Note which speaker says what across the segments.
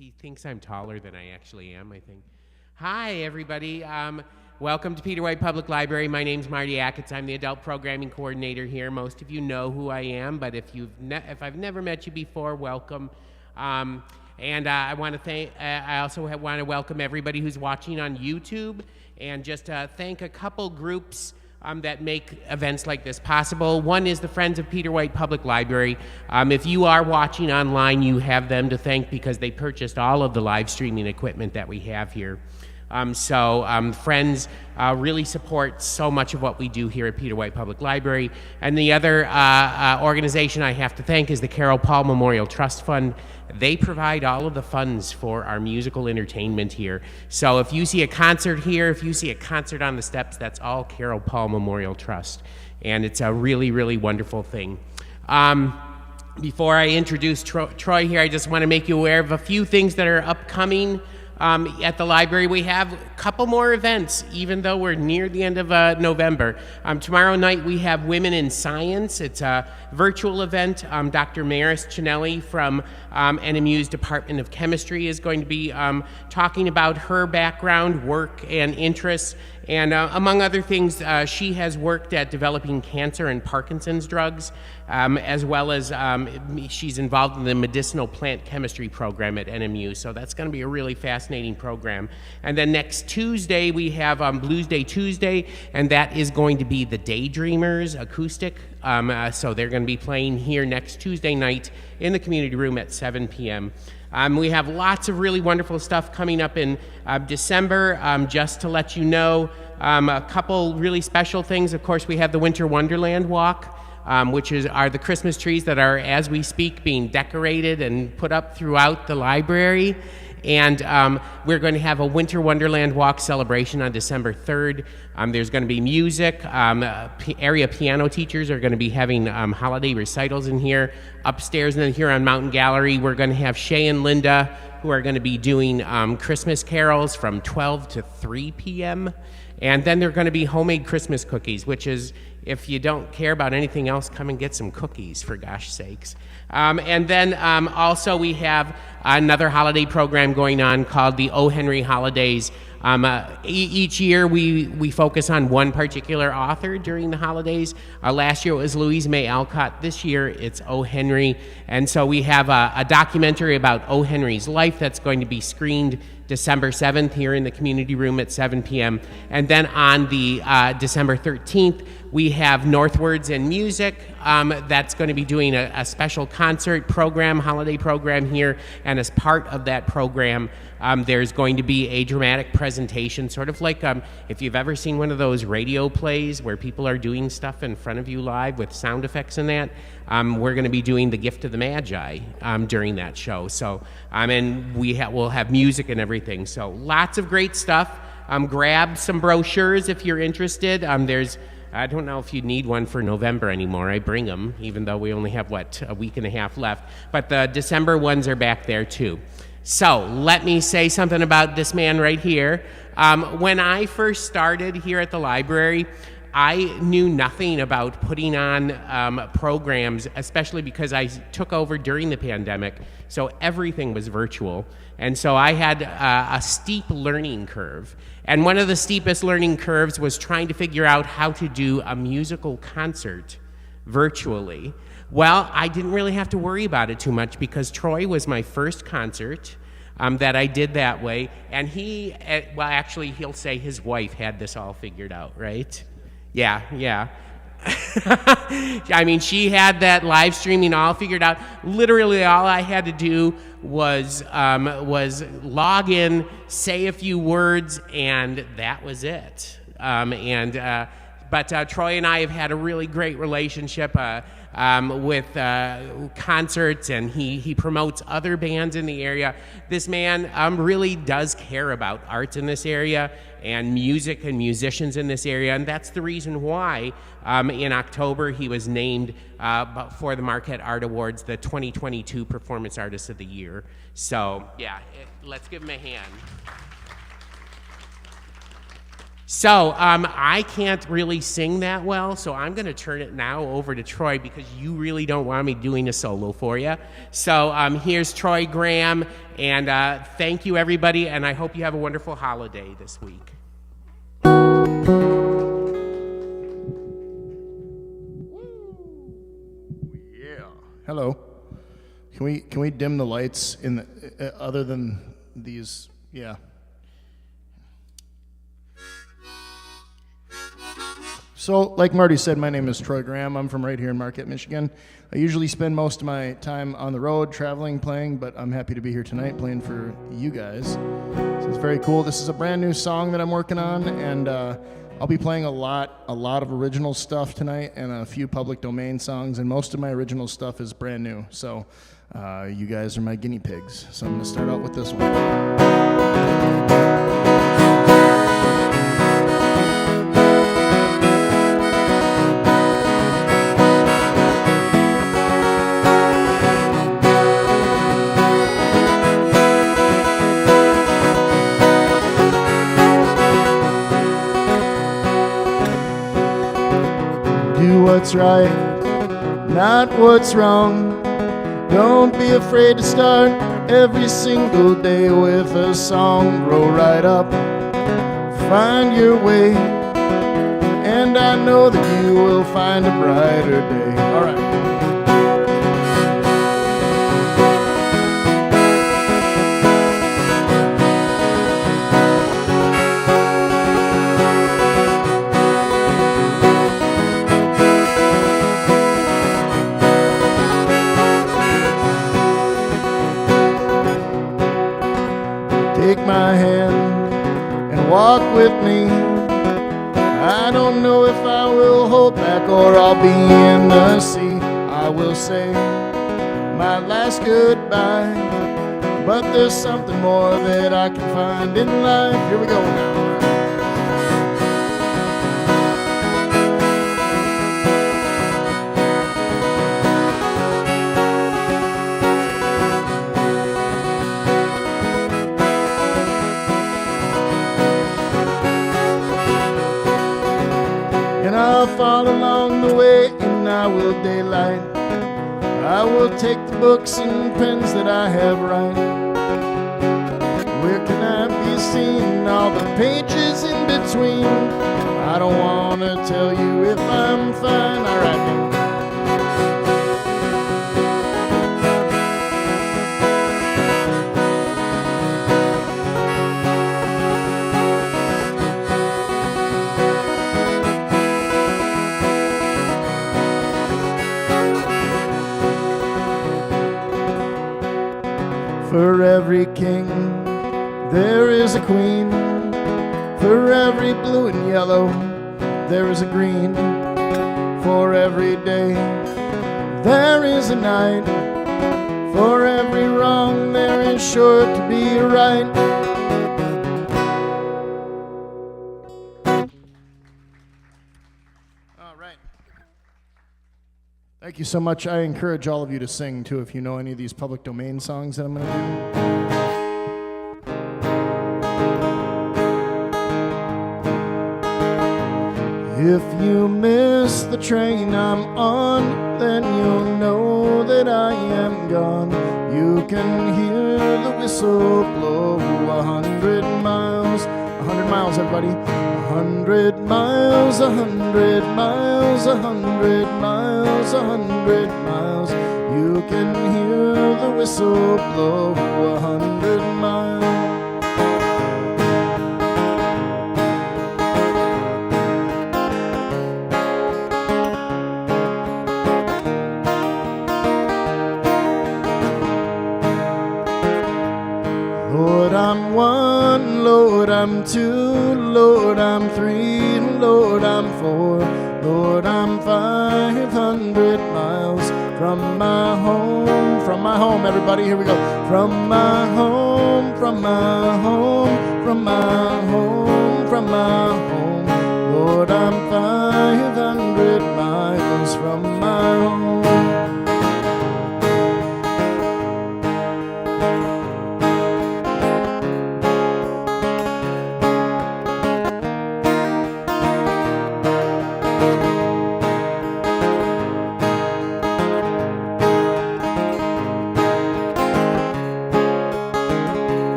Speaker 1: He thinks I'm taller than I actually am, I think. Hi, everybody. Welcome to Peter White Public Library. My name's Marty Ackitts. I'm the Adult Programming Coordinator here. Most of you know who I am, but if I've never met you before, welcome. I want to thank. I also want to welcome everybody who's watching on YouTube, and just thank a couple groups that make events like this possible. One is the Friends of Peter White Public Library. If you are watching online, you have them to thank because they purchased all of the live streaming equipment that we have here. Friends really support so much of what we do here at Peter White Public Library. And the other organization I have to thank is the Carol Paul Memorial Trust Fund. They provide all of the funds for our musical entertainment here. So if you see a concert here, if you see a concert on the steps, that's all Carol Paul Memorial Trust. And it's a really, really wonderful thing. Before I introduce Troy here, I just want to make you aware of a few things that are upcoming. At the library, we have a couple more events, even though we're near the end of November. Tomorrow night, we have Women in Science. It's a virtual event. Dr. Maris Cinelli from NMU's Department of Chemistry is going to be talking about her background, work, and interests. And among other things, she has worked at developing cancer and Parkinson's drugs, as well as she's involved in the medicinal plant chemistry program at NMU. So that's going to be a really fascinating program. And then next Tuesday, we have Blues Day Tuesday, and that is going to be the Daydreamers acoustic. So they're going to be playing here next Tuesday night in the community room at 7 p.m. We have lots of really wonderful stuff coming up in December. Just to let you know, a couple really special things. Of course, we have the Winter Wonderland Walk, which are the Christmas trees that are, as we speak, being decorated and put up throughout the library. And we're going to have a Winter Wonderland Walk celebration on December 3rd. There's going to be music. Area piano teachers are going to be having holiday recitals in here. Upstairs and then here on Mountain Gallery, we're going to have Shay and Linda, who are going to be doing Christmas carols from 12 to 3 p.m. And then they're going to be homemade Christmas cookies, which is, if you don't care about anything else, come and get some cookies, for gosh sakes. And then also we have another holiday program going on called the O. Henry Holidays. Each year we focus on one particular author during the holidays. Last year it was Louise May Alcott. This year it's O. Henry. And so we have a documentary about O. Henry's life that's going to be screened December 7th here in the community room at 7 p.m. And then on the December 13th, we have Northwards and Music. That's going to be doing a special concert program, holiday program here. And as part of that program, there's going to be a dramatic presentation, sort of like if you've ever seen one of those radio plays where people are doing stuff in front of you live with sound effects and that. We're going to be doing The Gift of the Magi during that show. So, and we'll have music and everything. So lots of great stuff. Grab some brochures if you're interested. I don't know if you need one for November anymore. I bring them, even though we only have, a week and a half left. But the December ones are back there, too. So let me say something about this man right here. When I first started here at the library, I knew nothing about putting on programs, especially because I took over during the pandemic, so everything was virtual. And so I had a steep learning curve. And one of the steepest learning curves was trying to figure out how to do a musical concert virtually. Well, I didn't really have to worry about it too much because Troy was my first concert that I did that way. And he'll say his wife had this all figured out, right? Yeah. I mean, she had that live streaming all figured out. Literally, all I had to do was log in, say a few words, and that was it. But Troy and I have had a really great relationship with concerts, and he promotes other bands in the area. This man really does care about arts in this area and music and musicians in this area, and that's the reason why in October he was named for the Marquette Art Awards the 2022 Performance Artist of the Year. So yeah, let's give him a hand. So I can't really sing that well, so I'm going to turn it now over to Troy because you really don't want me doing a solo for you. So here's Troy Graham, and thank you, everybody, and I hope you have a wonderful holiday this week.
Speaker 2: Yeah. Hello. Can we dim the lights in the, other than these? Yeah. So, like Marty said, my name is Troy Graham. I'm from right here in Marquette, Michigan. I usually spend most of my time on the road, traveling, playing, but I'm happy to be here tonight playing for you guys. So it's very cool. This is a brand new song that I'm working on, and I'll be playing a lot of original stuff tonight and a few public domain songs, and most of my original stuff is brand new. So you guys are my guinea pigs. So I'm going to start out with this one. Do what's right, not what's wrong. Don't be afraid to start every single day with a song. Grow right up, find your way, and I know that you will find a brighter day. All right. Take my hand and walk with me. I don't know if I will hold back or I'll be in the sea. I will say my last goodbye, but there's something more that I can find in life. Here we go now. I'll fall along the way and I will daylight. I will take the books and pens that I have right. Where can I be seen? All the pages in between. I don't want to tell you if I'm fine. All right. For every king, there is a queen. For every blue and yellow, there is a green. For every day, there is a night. For every wrong, there is sure to be a right. All right. Thank you so much. I encourage all of you to sing, too, if you know any of these public domain songs that I'm going to do. If you miss the train I'm on, then you'll know that I am gone. You can hear the whistle blow 100 miles. 100 miles, everybody. 100 miles, 100 miles, 100 miles, 100 miles. You can hear the whistle blow 100 miles. Lord, I'm one, Lord, I'm two, Lord, I'm three, Lord, I'm four, Lord, I'm 500 miles from my home, everybody, here we go. From my home, from my home, from my home, from my home, Lord, I'm 500 miles from my home.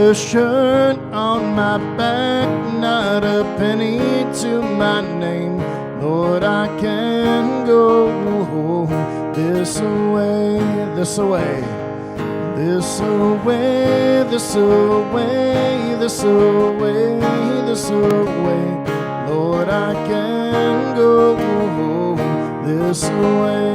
Speaker 2: a shirt on my back, not a penny to my name. Lord, I can go this away, this away, this away, this away, this away, this away. Lord, I can go this away.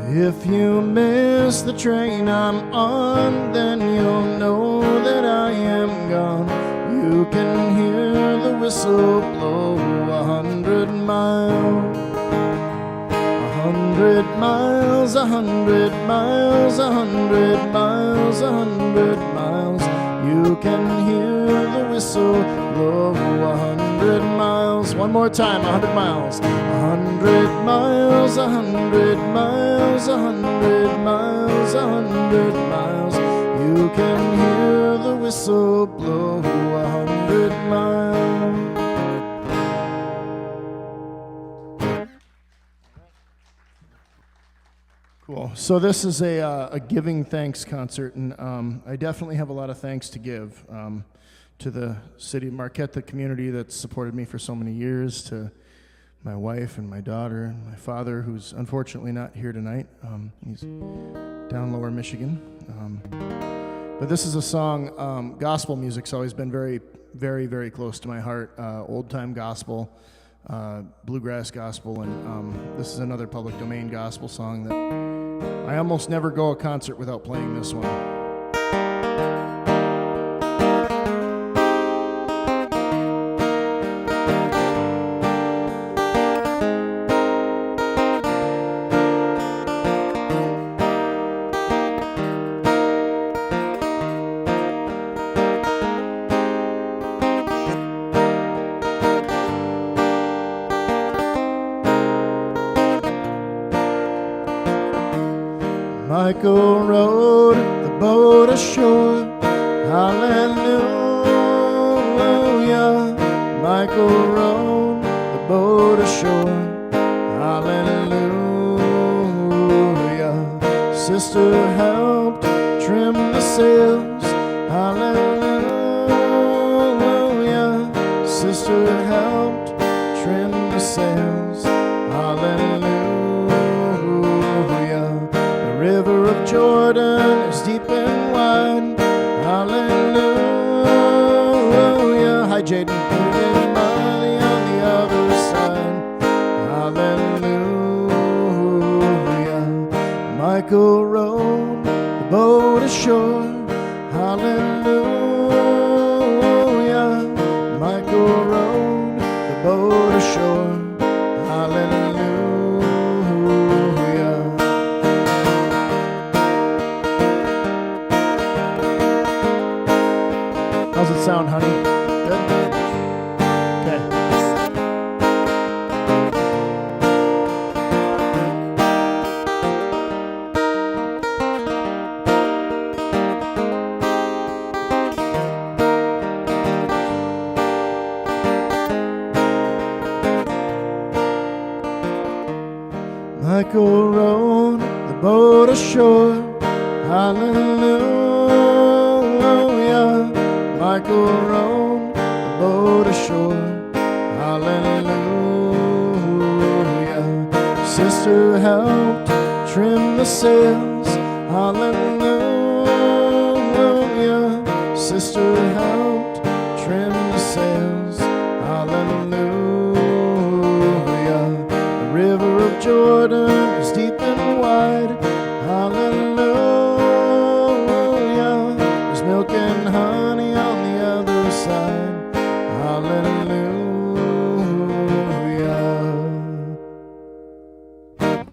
Speaker 2: If you miss the train I'm on, then you'll know that I am gone. You can hear the whistle blow 100 miles, 100 miles, 100 miles, 100 miles, 100 miles. You can hear the whistle blow 100 miles. One more time, 100 miles. 100 miles, 100 miles, 100 miles, 100 miles. You can hear the whistle blow 100 miles. Cool. So this is a giving thanks concert, and I definitely have a lot of thanks to give to the city of Marquette, the community that's supported me for so many years, to my wife and my daughter, and my father, who's unfortunately not here tonight. He's down Lower Michigan. But this is a song, gospel music's always been very, very, very close to my heart. Old-time gospel, bluegrass gospel, and this is another public domain gospel song that I almost never go a concert without playing this one. Michael rowed the boat ashore, hallelujah. Michael rowed the boat ashore, hallelujah. Sister helped trim the sails, hallelujah. Sister helped trim the sails, hallelujah. River of Jordan is deep and wide, hallelujah. Hi, Jaden. Moving money on the other side, hallelujah. Michael rowed the boat ashore, hallelujah. Michael rowed the boat ashore, hallelujah. How's it sound, honey? Good? Okay. Michael rowed the boat ashore, hallelujah. Michael rowed the boat ashore, hallelujah. Sister helped trim the sails, hallelujah. Sister helped trim the sails, hallelujah. The river of Jordan is deep and wide, hallelujah. There's milk and honey on the other side, hallelujah. Thank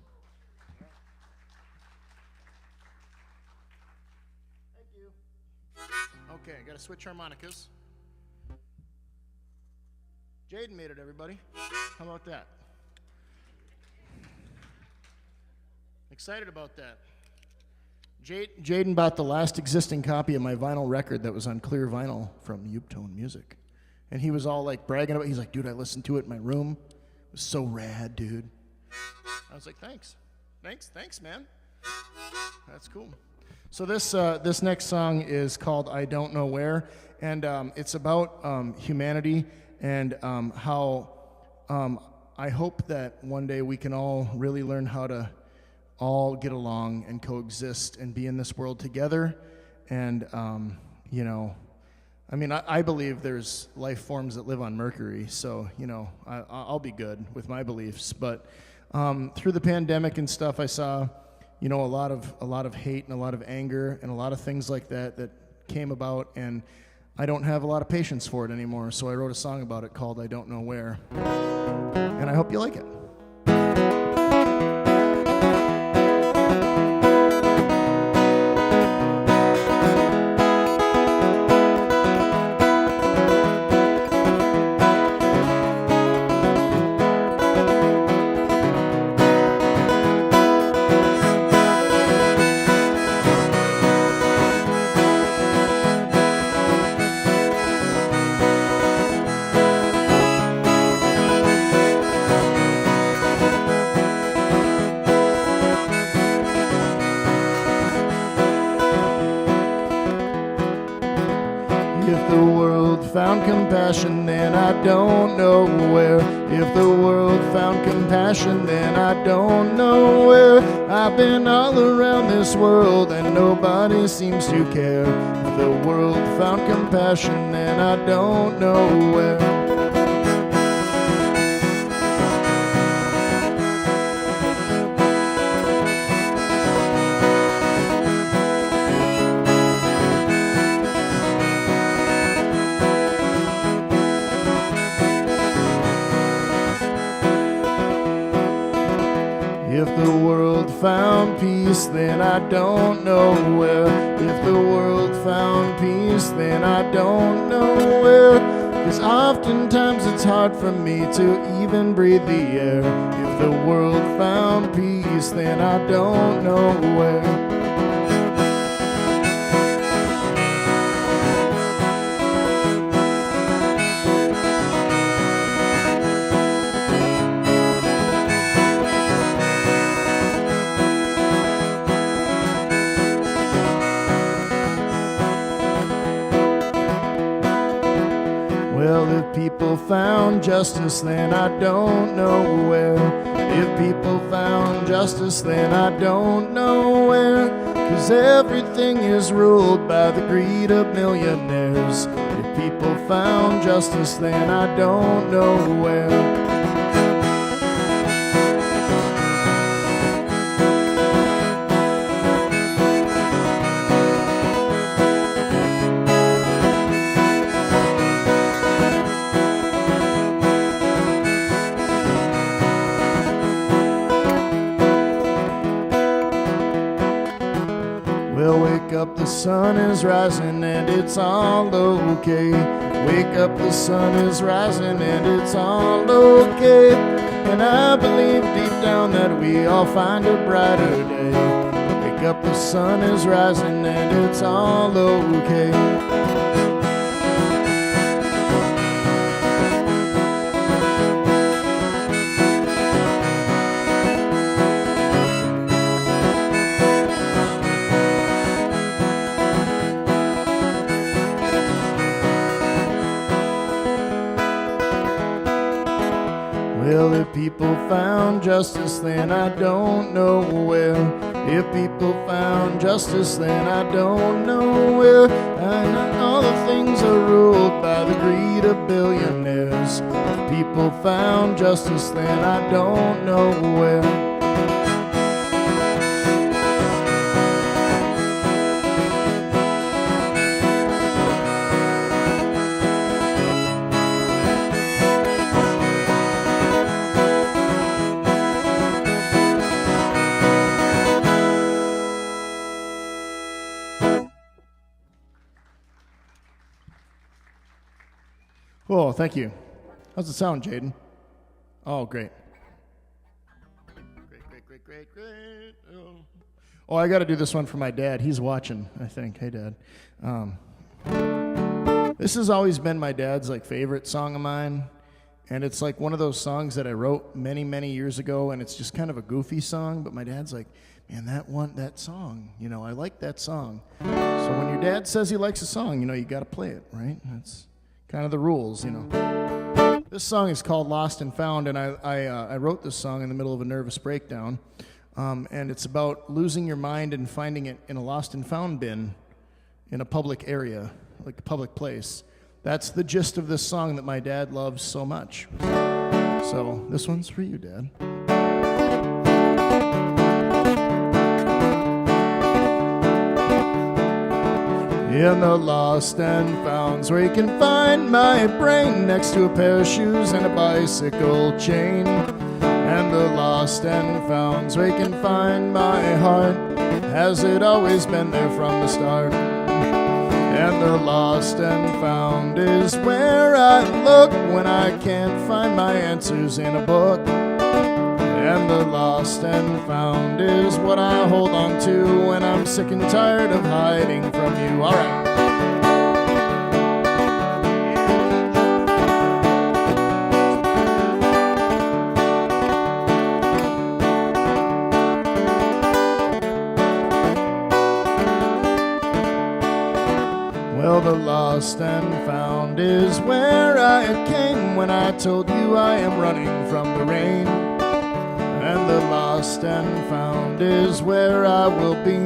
Speaker 2: you. Okay, I gotta switch harmonicas. Jaden made it, everybody. How about that? Excited about that. Jaden bought the last existing copy of my vinyl record that was on clear vinyl from Uptone Music. And he was all like bragging about it. He's like, dude, I listened to it in my room. It was so rad, dude. I was like, thanks, man. That's cool. So this next song is called I Don't Know Where, and it's about humanity and how I hope that one day we can all really learn how to all get along and coexist and be in this world together. And, I believe there's life forms that live on Mercury, so, I'll be good with my beliefs. But through the pandemic and stuff, I saw, a lot of hate and a lot of anger and a lot of things like that came about, and I don't have a lot of patience for it anymore, so I wrote a song about it called I Don't Know Where, and I hope you like it. If the world found compassion, then I don't know where. If the world found compassion, then I don't know where. I've been all around this world and nobody seems to care. If the world found compassion, then I don't know where. If the world found peace, then I don't know where. If the world found peace, then I don't know where. 'Cause oftentimes it's hard for me to even breathe the air. If the world found peace, then I don't know where. Well, if people found justice, then I don't know where. If people found justice, then I don't know where. 'Cause everything is ruled by the greed of millionaires. If people found justice, then I don't know where. Well, wake up, the sun is rising and it's all okay. Wake up, the sun is rising and it's all okay. And I believe deep down that we all find a brighter day. Wake up, the sun is rising and it's all okay. Well, if people found justice, then I don't know where. If people found justice, then I don't know where. And all the things are ruled by the greed of billionaires. If people found justice, then I don't know where. Oh, thank you. How's it sound, Jaden? Oh, great. Great. Oh, I got to do this one for my dad. He's watching, I think. Hey, Dad. This has always been my dad's like favorite song of mine, and it's like one of those songs that I wrote many, many years ago, and it's just kind of a goofy song. But my dad's like, man, that song, I like that song. So when your dad says he likes a song, you got to play it, right? That's kind of the rules, This song is called Lost and Found, and I wrote this song in the middle of a nervous breakdown, and it's about losing your mind and finding it in a lost and found bin in a public area, like a public place. That's the gist of this song that my dad loves so much. So this one's for you, Dad. In the lost and founds where you can find my brain next to a pair of shoes and a bicycle chain. And the lost and founds where you can find my heart, has it always been there from the start? And the lost and found is where I look when I can't find my answers in a book. And the lost and found is what I hold on to when I'm sick and tired of hiding from you. All right. Well, the lost and found is where I came when I told you I am running from the rain. And the lost and found is where I will be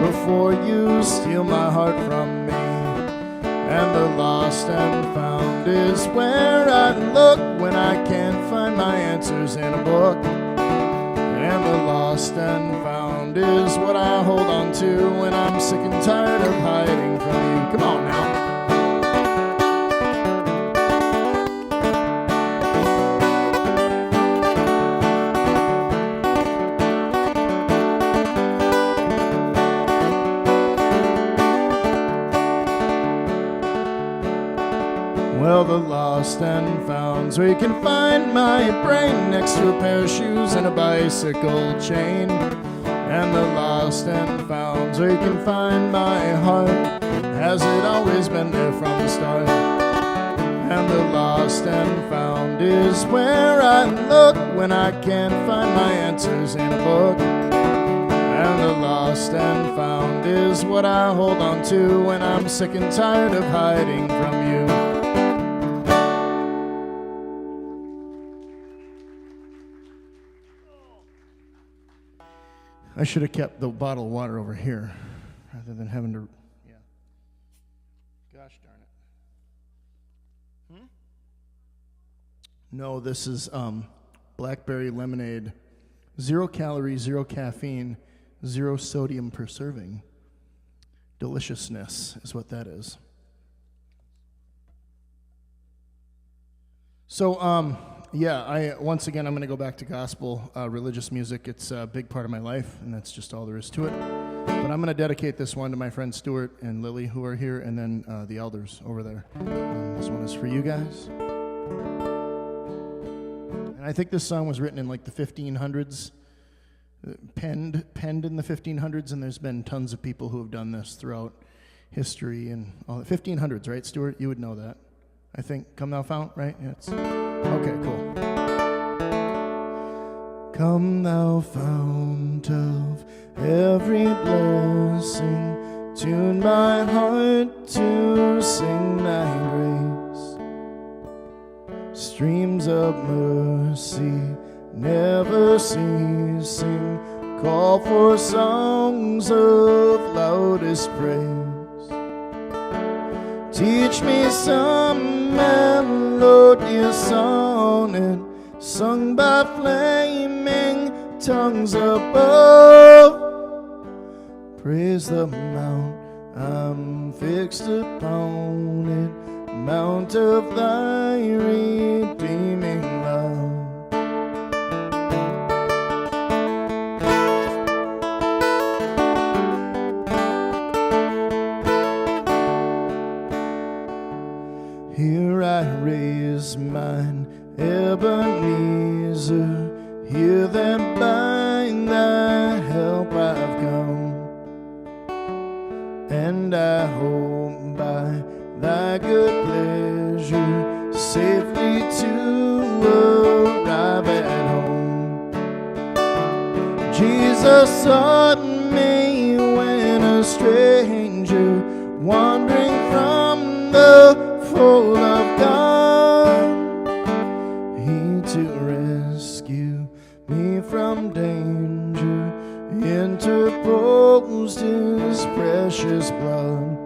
Speaker 2: before you steal my heart from me. And the lost and found is where I look when I can't find my answers in a book. And the lost and found is what I hold on to when I'm sick and tired of hiding from you. Come on now. Well, the lost and founds where you can find my brain next to a pair of shoes and a bicycle chain. And the lost and founds where you can find my heart, has it always been there from the start? And the lost and found is where I look when I can't find my answers in a book. And the lost and found is what I hold on to when I'm sick and tired of hiding from you. I should have kept the bottle of water over here rather than having to. Yeah. Gosh darn it. No, this is blackberry lemonade. 0 calories, 0 caffeine, 0 sodium per serving. Deliciousness is what that is. So, once again, I'm going to go back to gospel, religious music. It's a big part of my life, and that's just all there is to it. But I'm going to dedicate this one to my friends Stuart and Lily, who are here, and then the elders over there. This one is for you guys. And I think this song was written in like the 1500s, penned in the 1500s, and there's been tons of people who have done this throughout history and all the 1500s, right, Stuart? You would know that. I think, Come Thou Fount, right? Yeah, okay, cool. Come Thou Fount of every blessing, tune my heart to sing Thy grace. Streams of mercy never ceasing, call for songs of loudest praise. Teach me some melodious sonnet sung by flaming tongues above. Praise the mount I'm fixed upon it, mount of Thy redeeming love. Here I raise mine Ebenezer, hear that by thy help I've come, and I hope by thy good pleasure safely to arrive at home. Jesus sought me when a stranger, wandering from the fold of God, he to rescue me from danger interposed his precious blood.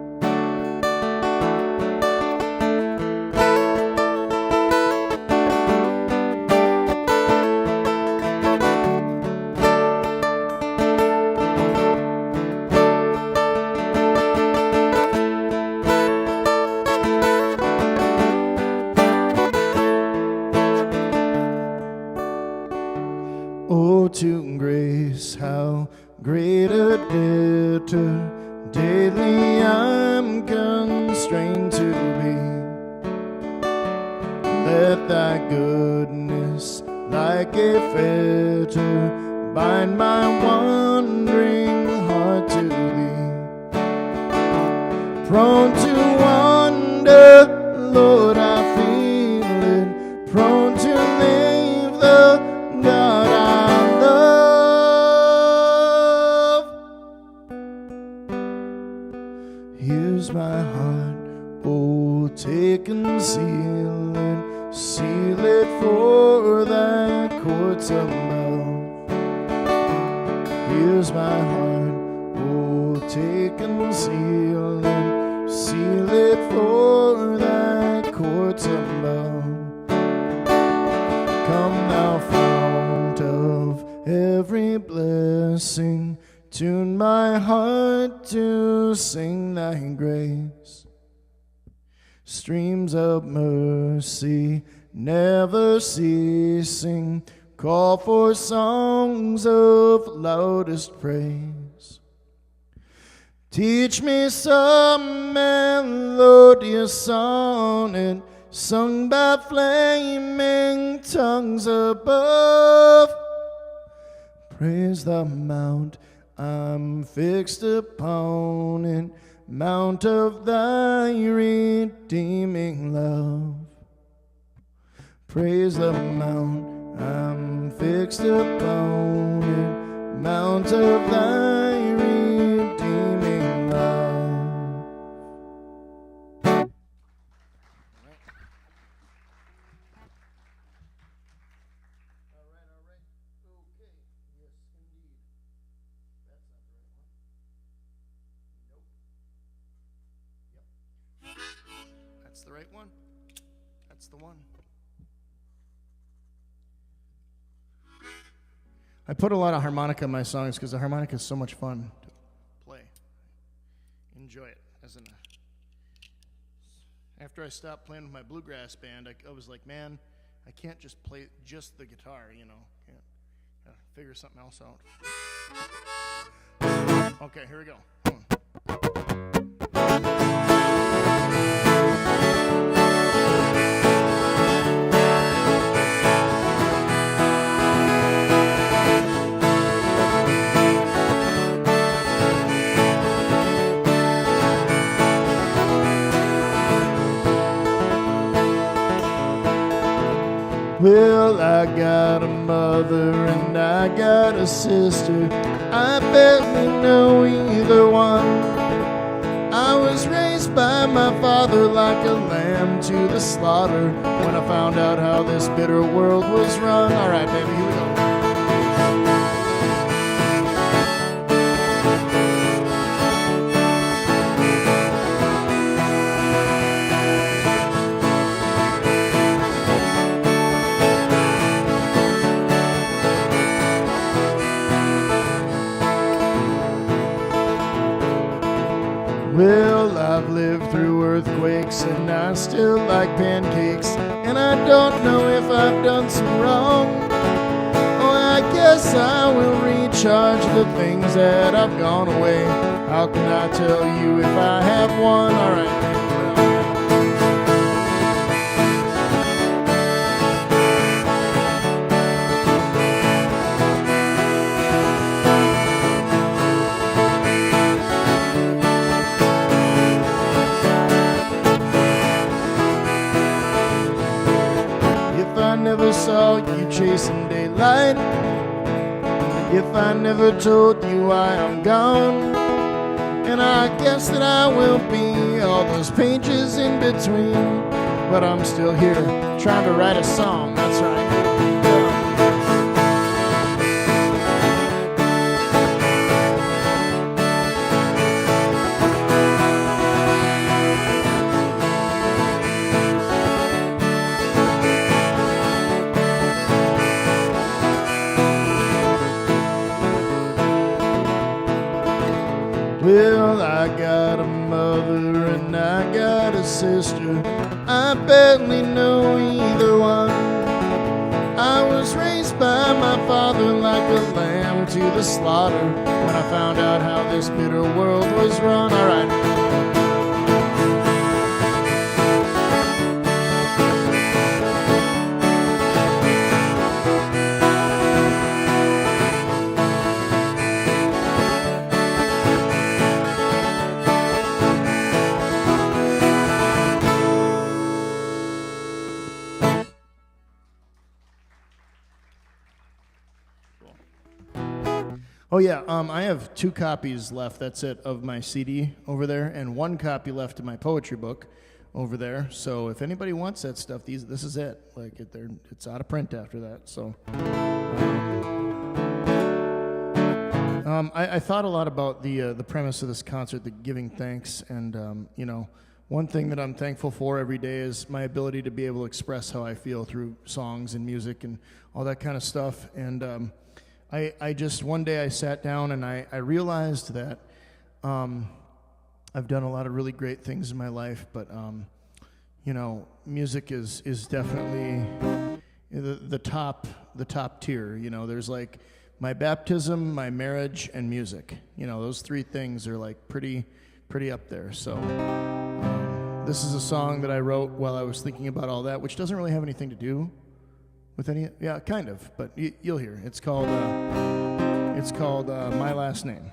Speaker 2: Oh, to grace, how great a debtor daily I'm constrained to be. Let thy goodness like a fetter bind my wandering heart to thee. Prone to wander, Lord, I feel it, prone to leave the God I love. Here's my heart, oh, take and seal it for thy courts above. Here's my heart, oh, take and seal it for thy courts above. Come thou fount of every blessing, tune my heart to sing thy grace. Streams of mercy never ceasing, call for songs of loudest praise. Teach me some melodious sonnet sung by flaming tongues above. Praise the mount I'm fixed upon it, mount of thy redeeming love. Praise the mount I'm fixed upon it, mount of thy redeeming love. That's the right one. That's the one. I put a lot of harmonica in my songs because the harmonica is so much fun to play. Enjoy it. After I stopped playing with my bluegrass band, I was like, man, I can't just play just the guitar, you know. Can't figure something else out. Okay, here we go. Well, I got a mother and I got a sister. I barely know either one. I was raised by my father like a lamb to the slaughter when I found out how this bitter world was run. All right, baby, here we go. Well, I've lived through earthquakes and I still like pancakes, and I don't know if I've done some wrong. Oh, I guess I will recharge the things that I've gone away. How can I tell you if I have one? All right. you chasing daylight? If I never told you why I'm gone, and I guess that I will be all those pages in between, but I'm still here trying to write a song, that's right. Well, I got a mother and I got a sister. I barely know either one. I was raised by my father like a lamb to the slaughter. When I found out how this bitter world was run, alright. Oh yeah, I have 2 copies left, that's it, of my CD over there, and 1 copy left of my poetry book over there. So if anybody wants that stuff, this is it. Like it's out of print after that. So I thought a lot about the premise of this concert, the giving thanks, and you know, one thing that I'm thankful for every day is my ability to be able to express how I feel through songs and music and all that kind of stuff. And I just, one day I sat down and I realized that I've done a lot of really great things in my life, but you know, music is definitely the top tier. You know, there's like my baptism, my marriage, and music. You know, those 3 things are like pretty up there. So this is a song that I wrote while I was thinking about all that, which doesn't really have anything to do with any, yeah, kind of, but you'll hear. It's called My Last Name.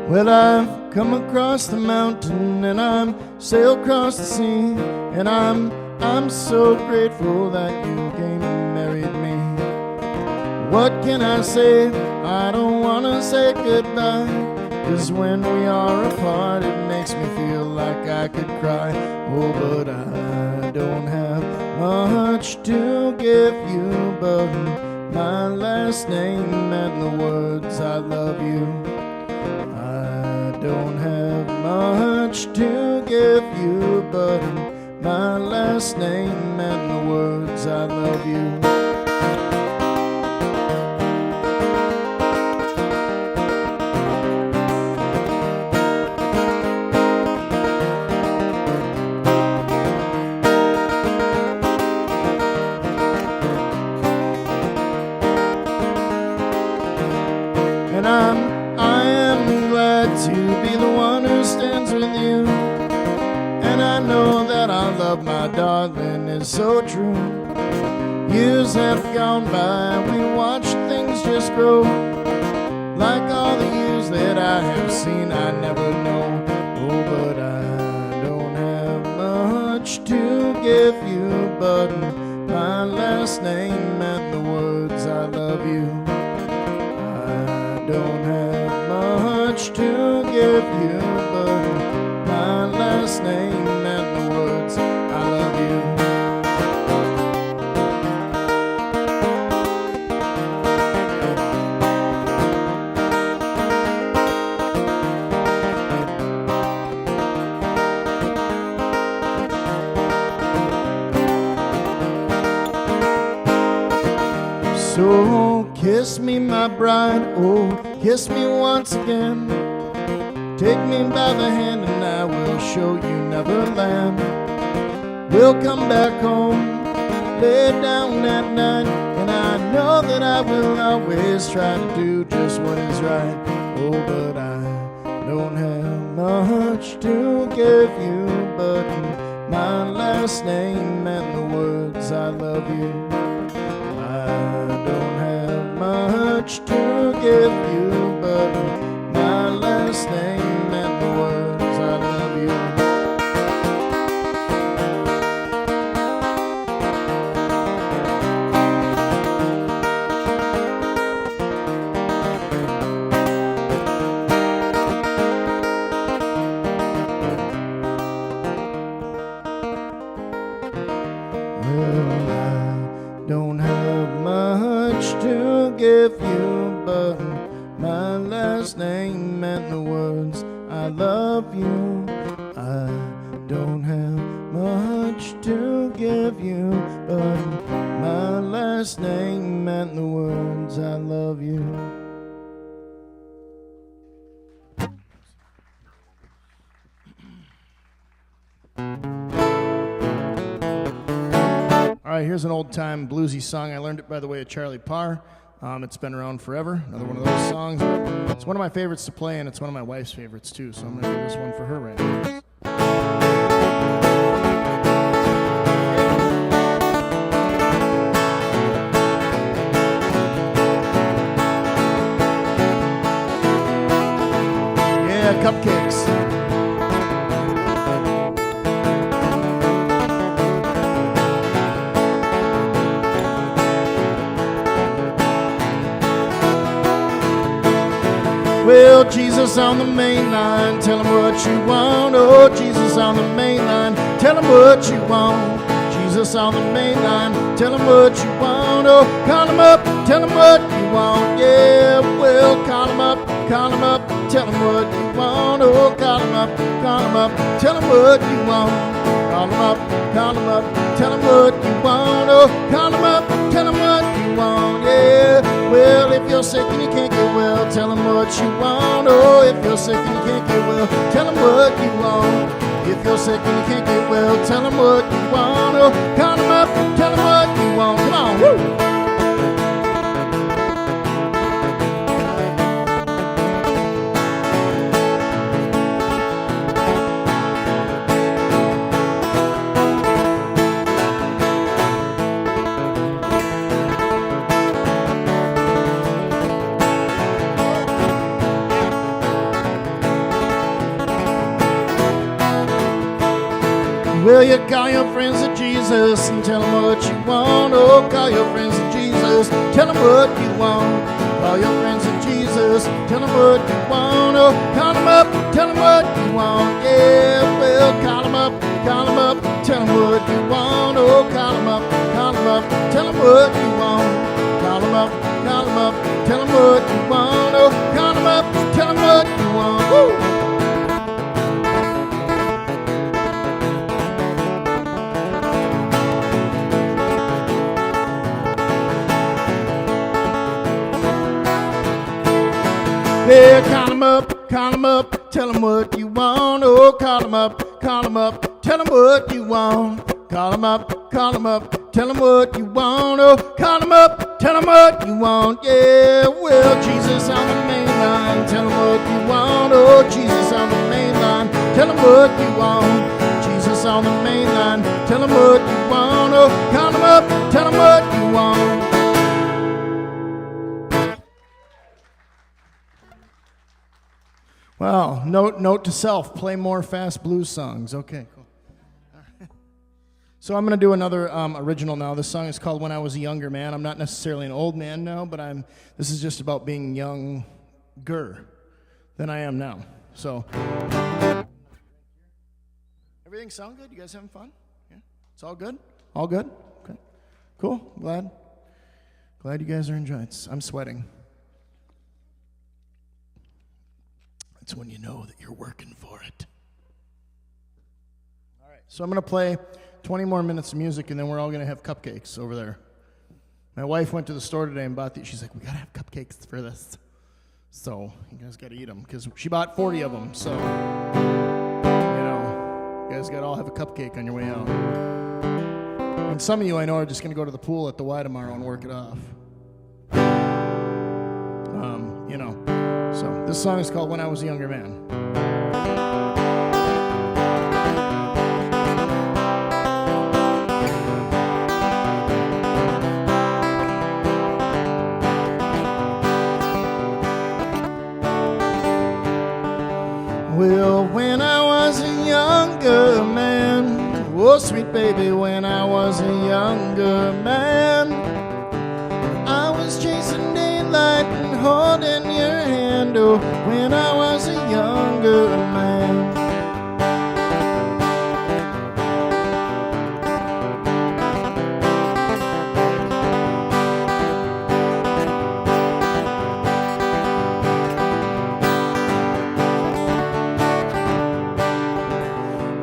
Speaker 2: Well, I've come across the mountain and I'm sailed across the sea, and I'm so grateful that you came and married me. What can I say? I don't wanna say goodbye, 'cause when we are apart it makes me feel like I could cry. Oh, but I don't have much to give you but my last name and the words I love you. I don't have much to give you but my last name and the words I love you. And I am glad to be the one who stands with you. And I know that our love, my darling, is so true. Years have gone by, we watched things just grow. Like all the years that I have seen, I never know. Oh, but I don't have much to give you but my last name and the words I love you. I don't have much to give you but my last name and the words I love you. So kiss me, my bride, oh, kiss me once again. Take me by the hand and I will show you Neverland. We'll come back home, lay down at night, and I know that I will always try to do just what is right. Oh, but I don't have much to give you but my last name and the words I love you. I don't have much to give you, but my last name and the words I love you. Well, I don't have much to give you, but my last name and the words I love you. I don't have much to give you, but my last name and the words I love you. All right, here's an old-time bluesy song. I learned it, by the way, at Charlie Parr. It's been around forever. Another one of those songs. It's one of my favorites to play, and it's one of my wife's favorites, too. So I'm going to do this one for her right now. Yeah, cupcakes. Well, Jesus on the main line, tell him what you want. Oh, Jesus on the main line, tell him what you want. Jesus on the main line, tell him what you want. Oh, call him up, tell him what you want. Yeah, well, call him up, tell him what you want. Oh, call him up, tell him what you want. Call him up, tell him what you want. Oh, call him up, tell him what you want. Yeah, well, if you're sick and you can't get well, tell him what you want. Oh, if you're sick and you can't get well, tell him what you want. If you're sick and you can't get well, tell him what you want. Oh, call him up, tell him what you want. Come on, woo! Well, you call your friends to Jesus and tell them what you want. Oh, call your friends to Jesus, tell them what you want. Call your friends to Jesus, tell them what you want. Oh, call them up, tell them what you want. Yeah, well, call them up, tell them what you want. Oh, call them up, tell them what you want. Call them up, tell them what you want. Oh, call them up, tell them what you want. Woo! Yeah, call him up, tell him what you want. Oh, call him up, tell him what you want. Call him up, tell him what you want. Oh, call him up, tell him what you want. Yeah, well, Jesus on the main line, tell him what you want. Oh, Jesus on the main line, tell him what you want. Jesus on the main line, tell him what you want. Oh, call him up, tell him what you want. Well, note to self, play more fast blues songs. Okay, cool. All right. So I'm going to do another original now. This song is called When I Was a Younger Man. I'm not necessarily an old man now, but this is just about being younger than I am now. So, everything sound good? You guys having fun? Yeah? It's all good? All good? Okay. Cool. Glad you guys are enjoying it. I'm sweating. It's when you know that you're working for it. All right, so I'm going to play 20 more minutes of music, and then we're all going to have cupcakes over there. My wife went to the store today and bought these. She's like, we got to have cupcakes for this. So you guys got to eat them, because she bought 40 of them. So, you guys got to all have a cupcake on your way out. And some of you I know are just going to go to the pool at the Y tomorrow and work it off. So this song is called When I Was a Younger Man. Well, when I was a younger man, oh sweet baby, when I was a younger man, I was chasing daylight and holding your hand. Oh, when I was a younger man.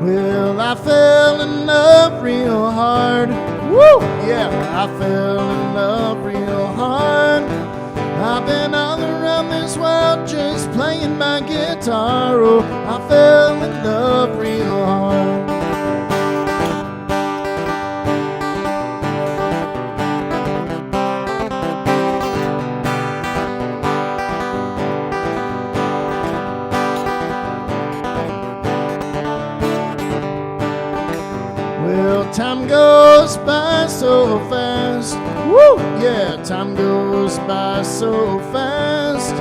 Speaker 2: Well, I fell in love real hard. Woo! Yeah, I fell in love real hard. I've been all around this world just playing my guitar. Oh, I fell in love real hard. Well, time goes by so fast. Woo! Yeah, time goes by so fast.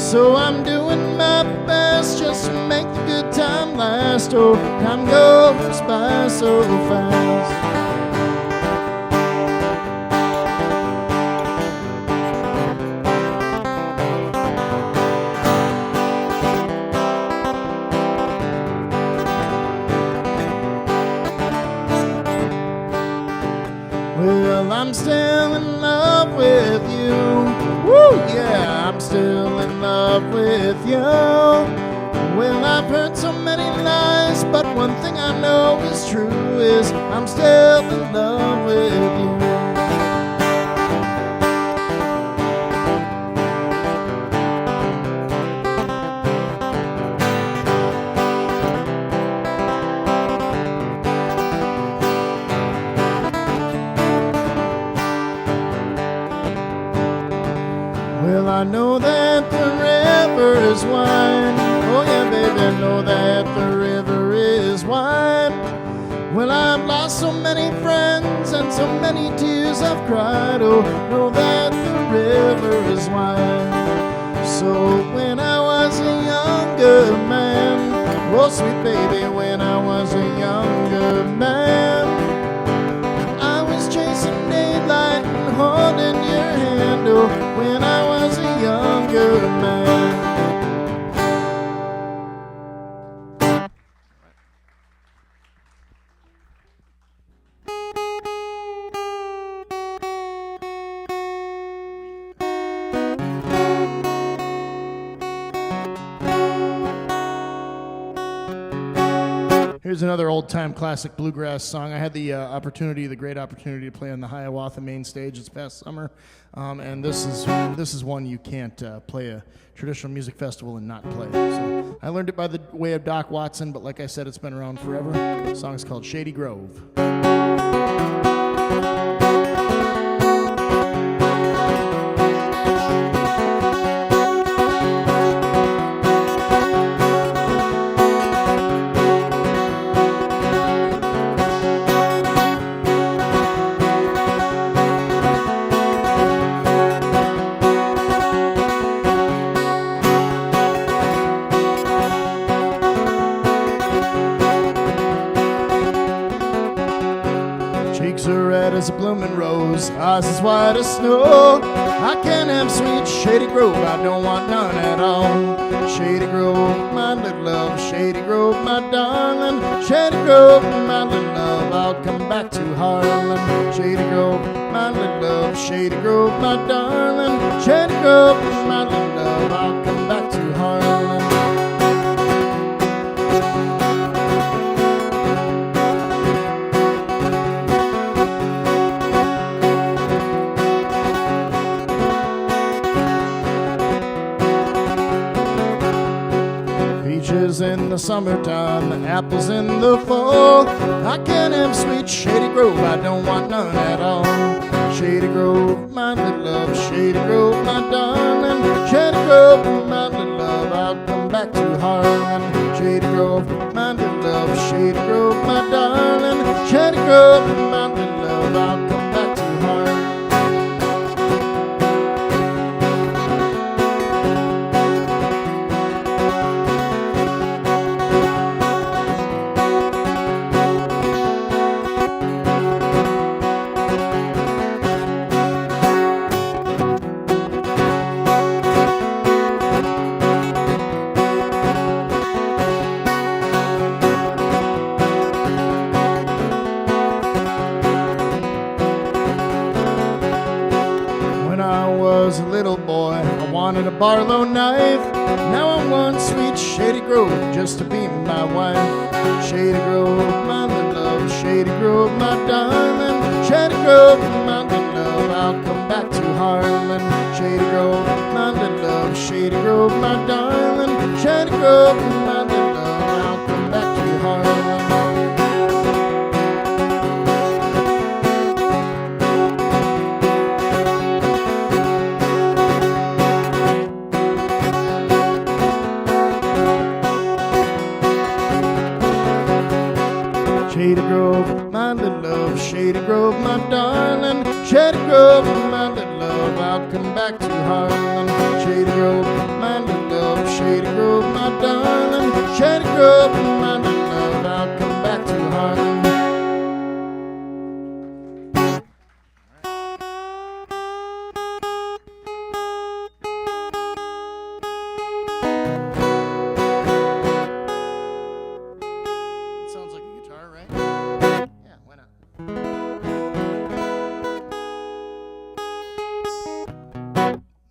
Speaker 2: So I'm doing my best just to make the good time last. Oh, time goes by so fast. Well, I'm still in love with you. Woo! Yeah, I'm still in love with you. Well, I've heard so many lies, but one thing I know is true is I'm still in love with you. Well, I know that the river is wide. Oh yeah, baby, I know that the river is wide. Well, I've lost so many friends and so many tears I've cried. Oh, know that the river is wide. So when I was a younger man, oh sweet baby, when I was a younger man, I was chasing daylight and holding your hand. Oh, when I was a younger man. Here's another old-time classic bluegrass song. I had the great opportunity to play on the Hiawatha main stage this past summer, and this is one you can't play a traditional music festival and not play. So I learned it by the way of Doc Watson, but like I said, it's been around forever. The song's called Shady Grove. Cheeks are red as a blooming rose, eyes as white as snow. I can't have sweet Shady Grove, I don't want none at all. Shady Grove, my little love, Shady Grove, my darling. Shady Grove, my little love, I'll come back to Harlan. Shady Grove, my little love, Shady Grove, my darling. Shady Grove, my little love, I'll come back to Harlan. Peaches in the summertime, the apples in the fall. I can't have sweet Shady Grove, I don't want none at all. Shady Grove, my little love, Shady Grove, my darling. Shady Grove, my little love, I'll come back to Harlan. Shady Grove, my little love, Shady Grove, my darling. Shady Grove, my little love, I'll come back to Harlan. Barlow knife. Now I want sweet Shady Grove just to be my wife. Shady Grove, my little love, Shady Grove, my darling. Shady Grove, my little love, I'll come back to Harlan. Shady Grove, my little love, Shady Grove, my darling. Shady Grove, my little love, I'll come back to Harlan. Shady Grove, my little love, Shady Grove, my darling. Shady Grove, my little love, I'll come back to Harlan. Shady Grove, my little love, Shady Grove, my darling. Shady Grove, my little love, I'll come back to Harlan. Sounds like a guitar, right? Yeah, why not?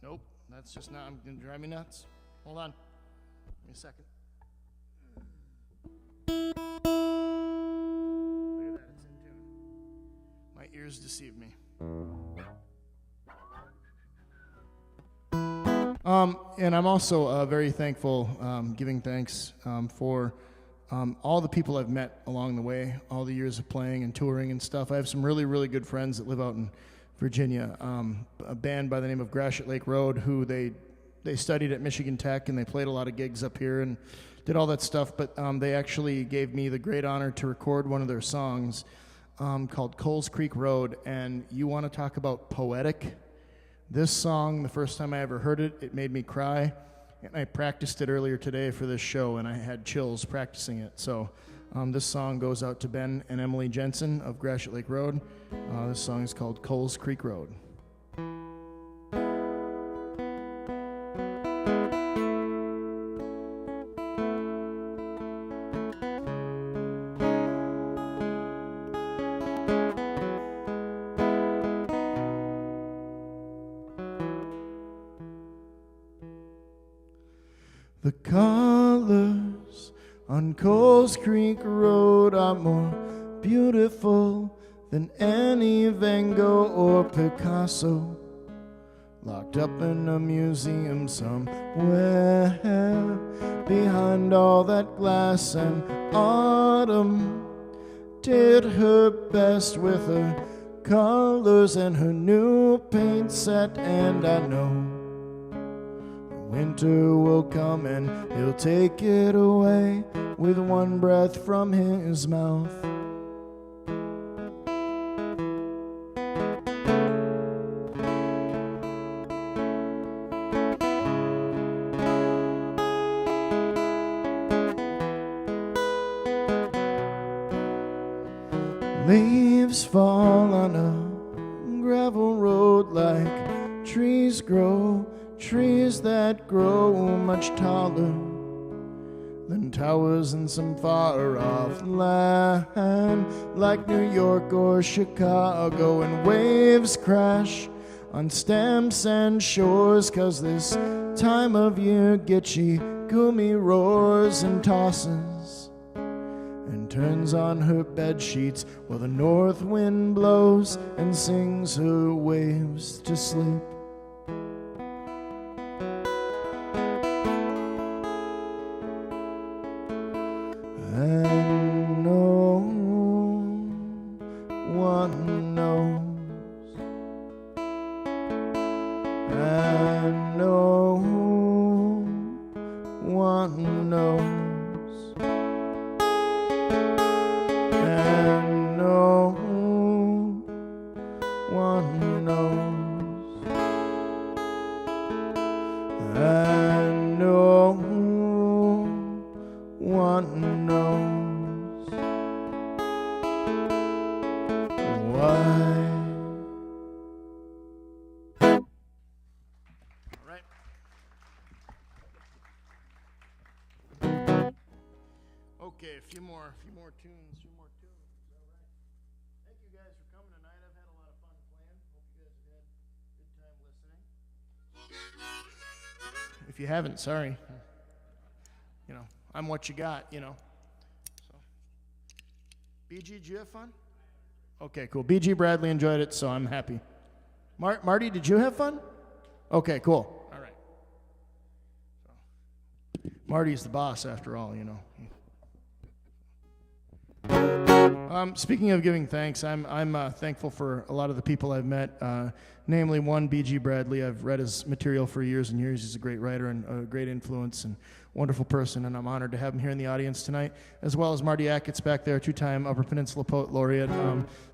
Speaker 2: Nope, that's just not, I'm gonna drive me nuts. Hold on, give me a second. Look at that, it's in tune. My ears deceive me. And I'm also very thankful, giving thanks for all the people I've met along the way, all the years of playing and touring and stuff. I have some really, really good friends that live out in Virginia. A band by the name of Gratiot Lake Road, who they studied at Michigan Tech and they played a lot of gigs up here and did all that stuff. But they actually gave me the great honor to record one of their songs called Coles Creek Road. And you want to talk about poetic? This song, the first time I ever heard it, it made me cry. And I practiced it earlier today for this show, and I had chills practicing it. So this song goes out to Ben and Emily Jensen of Gratiot Lake Road. This song is called Coles Creek Road. The colors on Coles Creek Road are more beautiful than any Van Gogh or Picasso, locked up in a museum somewhere behind all that glass. And Autumn did her best with her colors and her new paint set, and I know winter will come and he'll take it away with one breath from his mouth. Leaves fall on a gravel road like trees grow. Trees that grow much taller than towers in some far-off land, like New York or Chicago. And waves crash on stamps and shores, 'cause this time of year Gitche Gumi roars and tosses and turns on her bed sheets while the north wind blows and sings her waves to sleep. And no one knows, and no one knows, and no one knows, and no one knows why. All right. Okay, a few more tunes. All right. Thank you guys for coming tonight. I've had a lot of fun playing. Hope you guys have had a good time listening. If you haven't, sorry. You know, I'm what you got, you know. So. BG, did you have fun? Okay, cool. BG Bradley enjoyed it, so I'm happy. Marty, did you have fun? Okay, cool. All right. So. Marty's the boss, after all, you know. Speaking of giving thanks, I'm thankful for a lot of the people I've met, namely one, B.G. Bradley. I've read his material for years and years. He's a great writer and a great influence and wonderful person, and I'm honored to have him here in the audience tonight, as well as Marty Achatz back there, two-time Upper Peninsula Poet Laureate.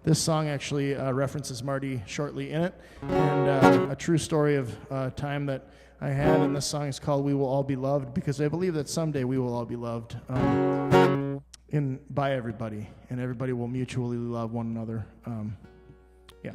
Speaker 2: This song actually references Marty shortly in it, and a true story of time that I had, and this song is called We Will All Be Loved, because I believe that someday we will all be loved. By everybody, and everybody will mutually love one another. Yeah.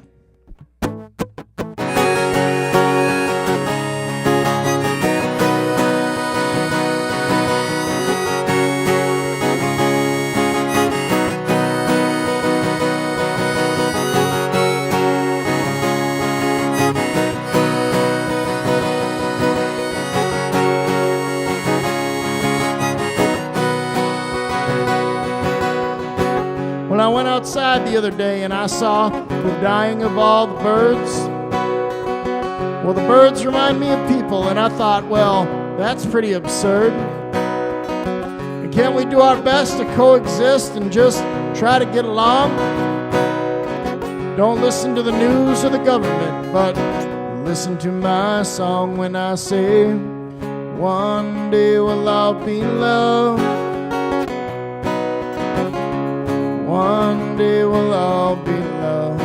Speaker 2: I went outside the other day and I saw the dying of all the birds. Well, the birds remind me of people, and I thought, well, that's pretty absurd. And can't we do our best to coexist and just try to get along? Don't listen to the news or the government, but listen to my song when I say, one day we'll all be loved. One day we'll all be loved.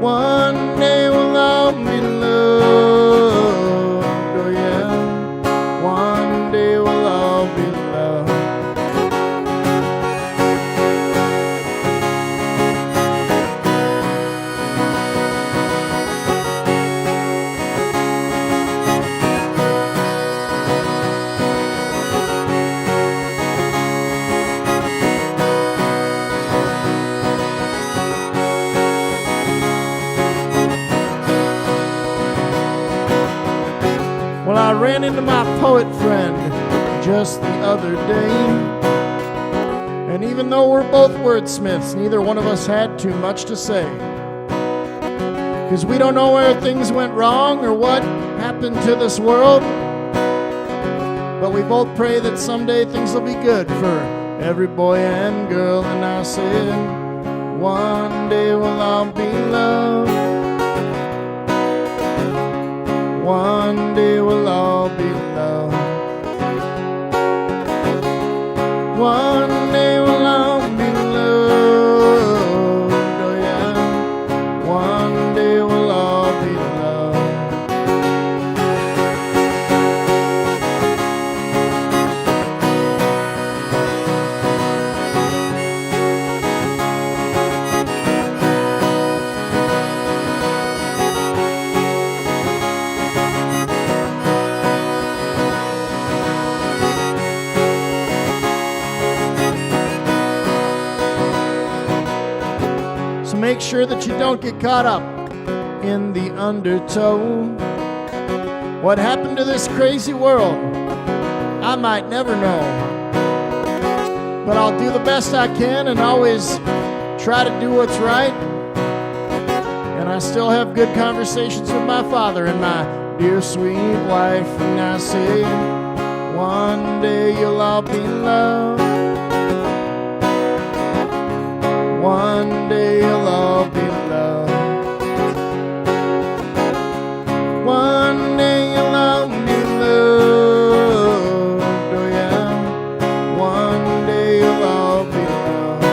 Speaker 2: One day we'll all be loved. Oh yeah. One day we'll all be loved. Well, I ran into my poet friend just the other day, and even though we're both wordsmiths, neither one of us had too much to say, 'cause we don't know where things went wrong or what happened to this world, but we both pray that someday things will be good for every boy and girl. And I said, one day we'll all be loved. One day we'll all be loved. One day we'll all be loved. Oh yeah. One day we'll all be loved. So make sure that you don't get caught up in the undertow. What happened to this crazy world? I might never know. But I'll do the best I can and always try to do what's right. And I still have good conversations with my father and my dear sweet wife. And I say, one day you'll all be loved. One day you'll all be loved. One day you'll all be loved. Oh yeah. One day you'll all be loved.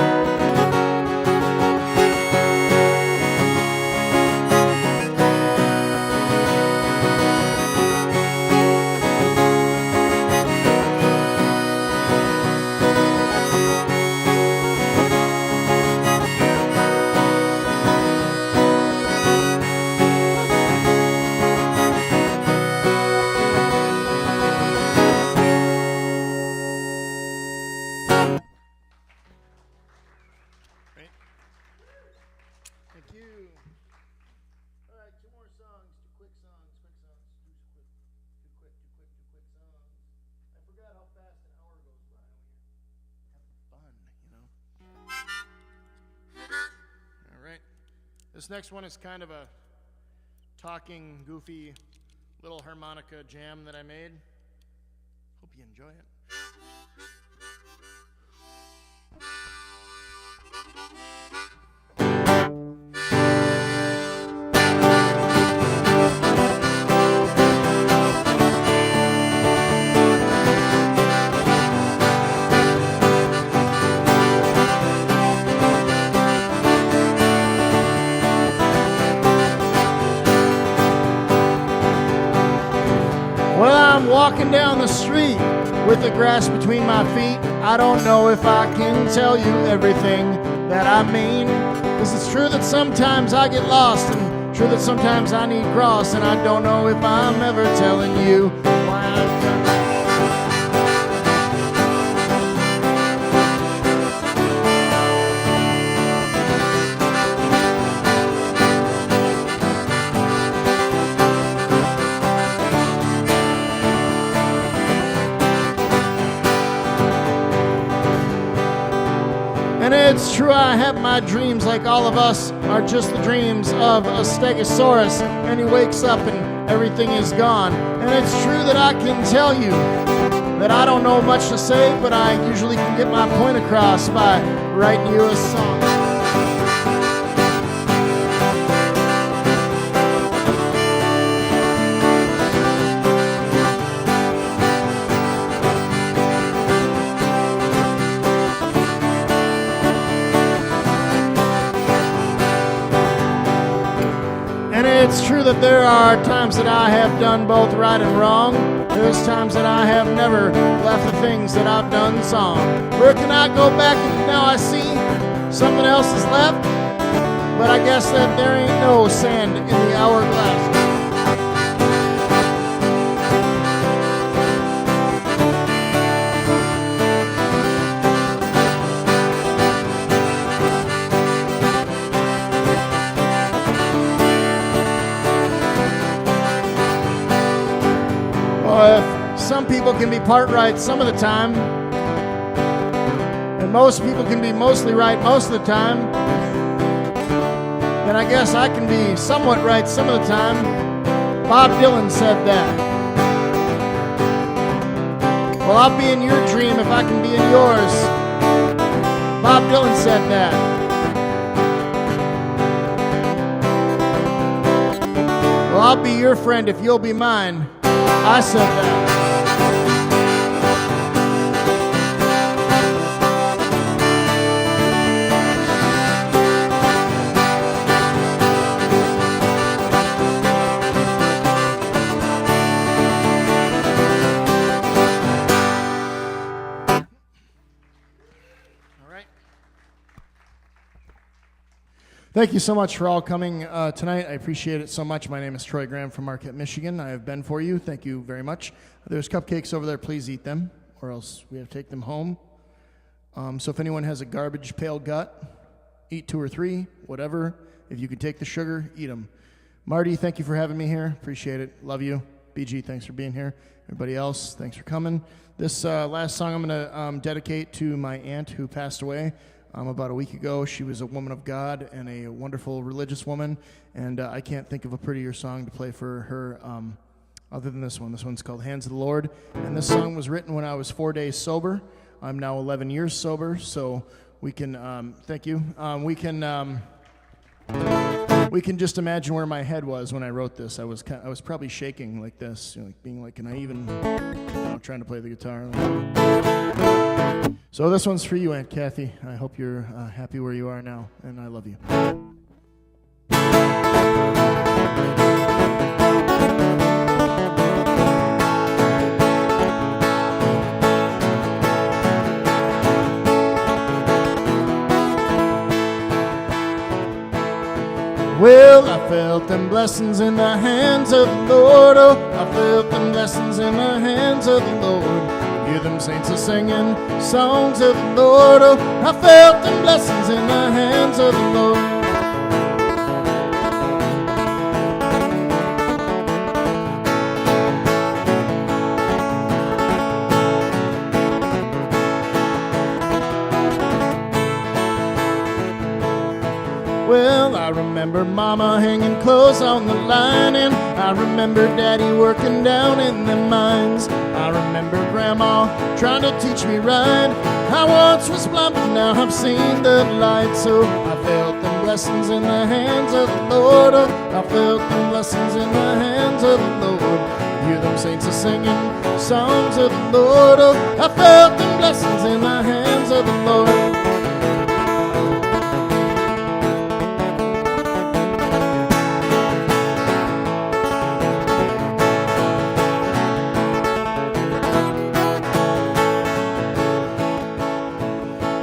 Speaker 2: This next one is kind of a talking, goofy little harmonica jam that I made. Hope you enjoy it. Well, I'm walking down the street with the grass between my feet. I don't know if I can tell you everything that I mean. 'Cause it's true that sometimes I get lost, and true that sometimes I need cross, and I don't know if I'm ever telling you why I've done. And it's true I have my dreams, like all of us are just the dreams of a stegosaurus, and he wakes up and everything is gone. And it's true that I can tell you that I don't know much to say, but I usually can get my point across by writing you a song. And it's true that there are times that I have done both right and wrong. There's times that I have never left the things that I've done song. Where can I go back and now I see something else is left? But I guess that there ain't no sand in the hourglass. If some people can be part right some of the time, and most people can be mostly right most of the time, then I guess I can be somewhat right some of the time. Bob Dylan said that. Well, I'll be in your dream if I can be in yours. Bob Dylan said that. Well, I'll be your friend if you'll be mine. I said that. All right. Thank you so much for all coming tonight. I appreciate it so much. My name is Troy Graham from Marquette, Michigan. I have been for you. Thank you very much. There's cupcakes over there. Please eat them, or else we have to take them home. So if anyone has a garbage pail gut, eat 2 or 3, whatever. If you could take the sugar, eat them. Marty, thank you for having me here. Appreciate it. Love you. BG, thanks for being here. Everybody else, thanks for coming. This last song I'm going to dedicate to my aunt who passed away about a week ago. She was a woman of God and a wonderful religious woman, and I can't think of a prettier song to play for her other than this one. This one's called Hands of the Lord, and this song was written when I was 4 days sober. I'm now 11 years sober, so we can, thank you, we can just imagine where my head was when I wrote this. I was probably shaking like this, you know, like being like, can I even, trying to play the guitar. So this one's for you, Aunt Kathy. I hope you're happy where you are now, and I love you. Well, I felt them blessings in the hands of the Lord. Oh, I felt them blessings in the hands of the Lord. Hear them saints are singing songs of the Lord. Oh, I felt them blessings in the hands of the Lord. Well, I remember remember Mama hanging clothes on the line, and I remember Daddy working down in the mines. I remember Grandma trying to teach me right. I once was blind, but now I've seen the light. So I felt them blessings in the hands of the Lord. Oh, I felt them blessings in the hands of the Lord. Hear them saints are singing songs of the Lord. Oh, I felt them blessings in the hands of the Lord.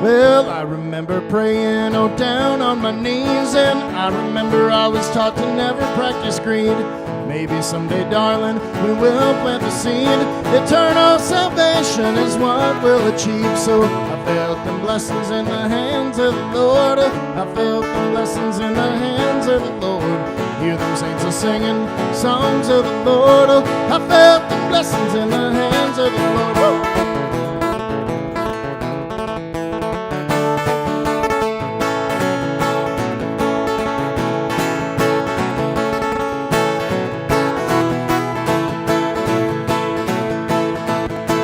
Speaker 2: Well, I remember praying, oh, down on my knees, and I remember I was taught to never practice greed. Maybe someday, darling, we will plant the seed. Eternal salvation is what we'll achieve. So I felt them blessings in the hands of the Lord. I felt them blessings in the hands of the Lord. Hear them saints are singing songs of the Lord. I felt them blessings in the hands of the Lord. Woo!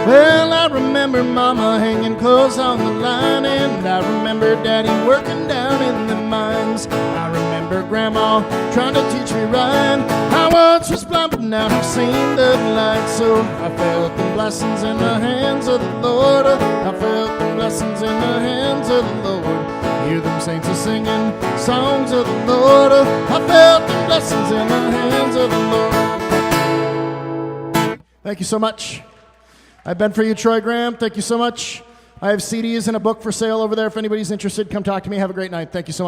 Speaker 2: Well, I remember Mama hanging clothes on the line, and I remember Daddy working down in the mines. I remember Grandma trying to teach me right. I once was blind, but now I've seen the light. So I felt the blessings in the hands of the Lord. I felt the blessings in the hands of the Lord. Hear them saints are singing songs of the Lord. I felt the blessings in the hands of the Lord. Thank you so much. I've been for you, Troy Graham. Thank you so much. I have CDs and a book for sale over there. If anybody's interested, come talk to me. Have a great night. Thank you so much.